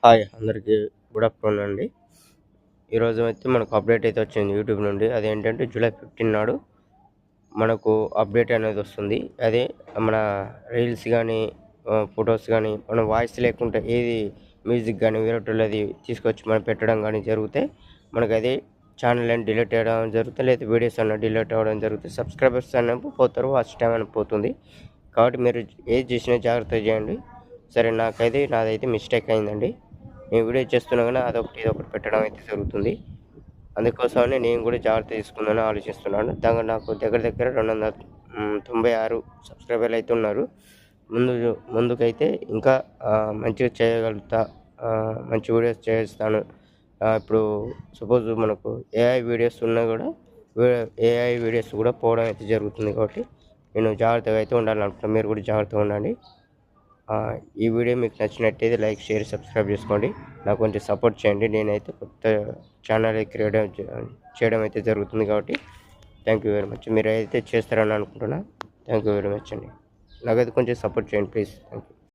Hi అందరికీ good afternoon అండి. ఈరోజు అయితే మనకు అప్డేట్ అయితే వచ్చింది యూట్యూబ్ నుండి. అదేంటంటే జూలై 15 నాడు మనకు అప్డేట్ అనేది వస్తుంది. అదే మన రీల్స్ గానీ, ఫొటోస్ గానీ, మనం వాయిస్ లేకుంటే ఏది మ్యూజిక్ గానీ వేరేటోళ్ళది తీసుకొచ్చి మనం పెట్టడం గానీ జరిగితే మనకది ఛానల్ అని డిలీట్ చేయడం జరుగుతుంది. లేదా వీడియోస్ అన్న డిలీట్ అవ్వడం జరుగుతుంది. సబ్స్క్రైబర్స్ అనేవి పోతారు. వాచ్ టైం అనేది పోతుంది. కాబట్టి మీరు ఏది చేసినా జాగ్రత్తగా చేయండి. సరే నాదైతే మిస్టేక్ అయిందండి. నేను వీడియో చేస్తున్నా గానీ అదొకటి ఇదొకటి పెట్టడం అయితే జరుగుతుంది. అందుకోసమని నేను కూడా జాగ్రత్త తీసుకుందామని ఆలోచిస్తున్నాను. నాకు దగ్గర దగ్గర 296 సబ్స్క్రైబర్లు అయితే ఉన్నారు. ముందుకైతే ఇంకా మంచిగా చేయగలుగుతా. మంచి వీడియోస్ చేస్తాను. ఇప్పుడు సపోజ్ మనకు ఏఐ వీడియోస్ ఉన్నా కూడా ఏఐ వీడియోస్ కూడా పోవడం అయితే జరుగుతుంది. కాబట్టి నేను జాగ్రత్తగా అయితే ఉండాలనుకుంటున్నాను. మీరు కూడా జాగ్రత్తగా ఉండండి. ఈ వీడియో మీకు నచ్చినట్టయితే లైక్, షేర్, సబ్స్క్రైబ్ చేసుకోండి. నాకు కొంచెం సపోర్ట్ చేయండి. నేనైతే కొత్త ఛానల్ చేయడం అయితే జరుగుతుంది. కాబట్టి థ్యాంక్ యూ వెరీ మచ్. మీరైతే చేస్తారని అనుకుంటున్నా. థ్యాంక్ యూ వెరీ మచ్ అండి. నాకైతే కొంచెం సపోర్ట్ చేయండి ప్లీజ్. Thank you.